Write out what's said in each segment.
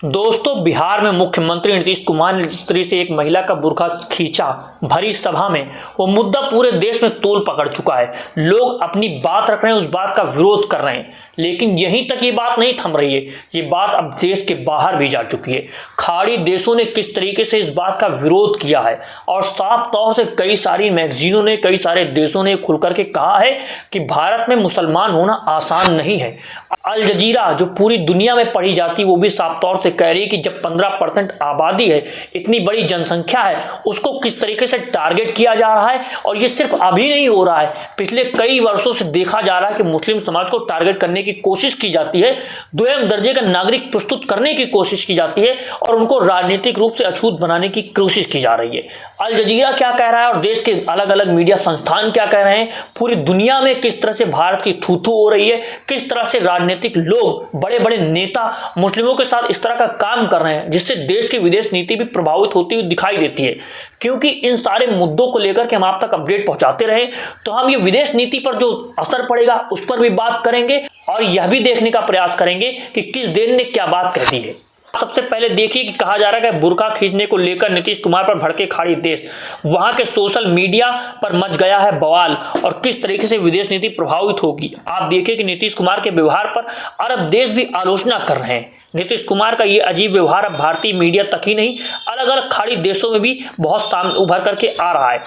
दोस्तों, बिहार में मुख्यमंत्री नीतीश कुमार ने जिस तरीके से एक महिला का बुर्का खींचा भरी सभा में, वो मुद्दा पूरे देश में तूल पकड़ चुका है। लोग अपनी बात रख रहे हैं, उस बात का विरोध कर रहे हैं, लेकिन यहीं तक ये बात नहीं थम रही है। ये बात अब देश के बाहर भी जा चुकी है। खाड़ी देशों ने किस तरीके से इस बात का विरोध किया है और साफ तौर से कई सारी मैगजीनों ने, कई सारे देशों ने खुलकर के कहा है कि भारत में मुसलमान होना आसान नहीं है। अल जजीरा जो पूरी दुनिया में पढ़ी जाती है, वो भी साफ तौर से कह रही है कि जब 15% आबादी है, इतनी बड़ी जनसंख्या है, उसको किस तरीके से टारगेट किया जा रहा है। और ये सिर्फ अभी नहीं हो रहा है, पिछले कई वर्षों से देखा जा रहा है कि मुस्लिम समाज को टारगेट करने की कोशिश की जाती है, दोयम दर्जे का नागरिक प्रस्तुत करने की कोशिश की जाती है और उनको राजनीतिक रूप से अछूत बनाने की कोशिश की जा रही है। अल जजीरा क्या कह रहा है और देश के अलग अलग मीडिया संस्थान क्या कह रहे हैं, पूरी दुनिया में किस तरह से भारत की थू-थू हो रही है, किस तरह से राजनीतिक लोग, बड़े बड़े नेता मुस्लिमों के साथ इस तरह का काम कर रहे हैं, जिससे देश की विदेश नीति भी प्रभावित होती हुई दिखाई देती है। क्योंकि इन सारे मुद्दों को लेकर के हम आप तक अपडेट पहुंचाते रहे, तो हम ये विदेश नीति पर जो असर पड़ेगा उस पर भी बात करेंगे और यह भी देखने का प्रयास करेंगे कि किस देश ने क्या बात कह दी है। सबसे पहले देखिए कि कहा जा रहा है कि बुर्का खींचने को लेकर नीतीश कुमार पर भड़के खाड़ी देश। वहां के सोशल मीडिया पर मच गया है बवाल और किस तरीके से विदेश नीति प्रभावित होगी। आप देखिए कि नीतीश कुमार के व्यवहार पर अरब देश भी आलोचना कर रहे हैं। नीतीश कुमार का ये अजीब व्यवहार अब भारतीय मीडिया तक ही नहीं, अलग अलग खाड़ी देशों में भी बहुत सामने उभर करके आ रहा है।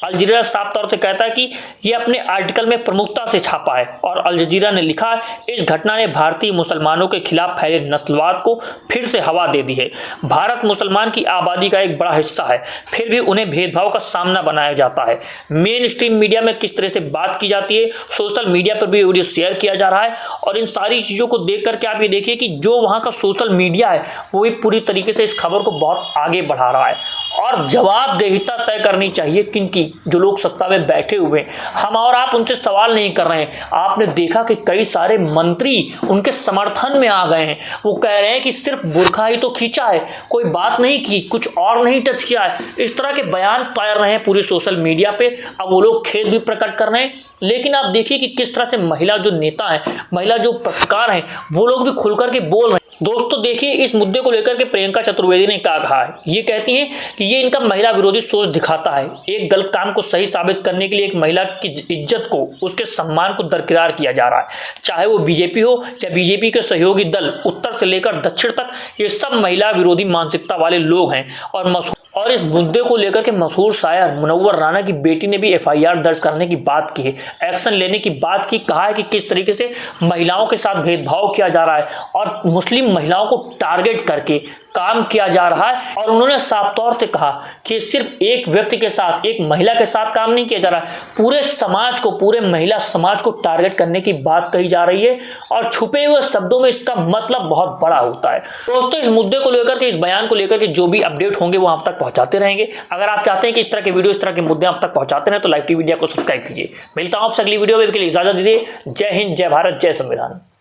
अल जजीरा साफ तौर से कहता है कि ये अपने आर्टिकल में प्रमुखता से छापा है और अल जजीरा ने लिखा, इस घटना ने भारतीय मुसलमानों के खिलाफ फैले नस्लवाद को फिर से हवा दे दी है। भारत मुसलमान की आबादी का एक बड़ा हिस्सा है, फिर भी उन्हें भेदभाव का सामना बनाया जाता है। मेन स्ट्रीम मीडिया में किस तरह से बात की जाती है, सोशल मीडिया पर भी वीडियो शेयर किया जा रहा है और इन सारी चीज़ों को देख करके आप ये देखिए कि जो वहाँ का सोशल मीडिया है वो भी पूरी तरीके से इस खबर को बहुत आगे बढ़ा रहा है। और जवाबदेहिता तय करनी चाहिए किनकी, जो लोग सत्ता में बैठे हुए हैं। हम और आप उनसे सवाल नहीं कर रहे हैं। आपने देखा कि कई सारे मंत्री उनके समर्थन में आ गए हैं। वो कह रहे हैं कि सिर्फ बुर्का ही तो खींचा है, कोई बात नहीं की, कुछ और नहीं टच किया है। इस तरह के बयान तैर रहे हैं पूरे सोशल मीडिया पे। अब वो लोग खेद भी प्रकट कर रहे हैं, लेकिन आप देखिए कि किस तरह से महिला जो नेता है, महिला जो पत्रकार हैं, वो लोग भी खुलकर के बोल रहे हैं। दोस्तों देखिए, इस मुद्दे को लेकर के प्रियंका चतुर्वेदी ने क्या कहा है। ये कहती हैं कि ये इनका महिला विरोधी सोच दिखाता है। एक गलत काम को सही साबित करने के लिए एक महिला की इज्जत को, उसके सम्मान को दरकिरार किया जा रहा है। चाहे वो बीजेपी हो या बीजेपी के सहयोगी दल, उत्तर से लेकर दक्षिण तक, ये सब महिला विरोधी मानसिकता वाले लोग हैं। और इस मुद्दे को लेकर के मशहूर शायर मुनव्वर राना की बेटी ने भी FIR दर्ज करने की बात की है, एक्शन लेने की बात की। कहा है कि किस तरीके से महिलाओं के साथ भेदभाव किया जा रहा है और मुस्लिम महिलाओं को टारगेट करके काम किया जा रहा है। और उन्होंने साफ तौर से कहा कि सिर्फ एक व्यक्ति के साथ, एक महिला के साथ काम नहीं किया जा रहा है, पूरे समाज को, पूरे महिला समाज को टारगेट करने की बात कही जा रही है और छुपे हुए शब्दों में इसका मतलब बहुत बड़ा होता है। दोस्तों, इस मुद्दे को लेकर के, इस बयान को लेकर के जो भी अपडेट होंगे वो आप तक पहुंचाते रहेंगे। अगर आप चाहते हैं कि इस तरह के वीडियो, इस तरह के मुद्दे आप तक पहुंचाते रहे तो लाइव टीवी इंडिया को सब्सक्राइब कीजिए। मिलता हूं आपसे अगली वीडियो में, इजाजत दीजिए। जय हिंद, जय भारत, जय संविधान।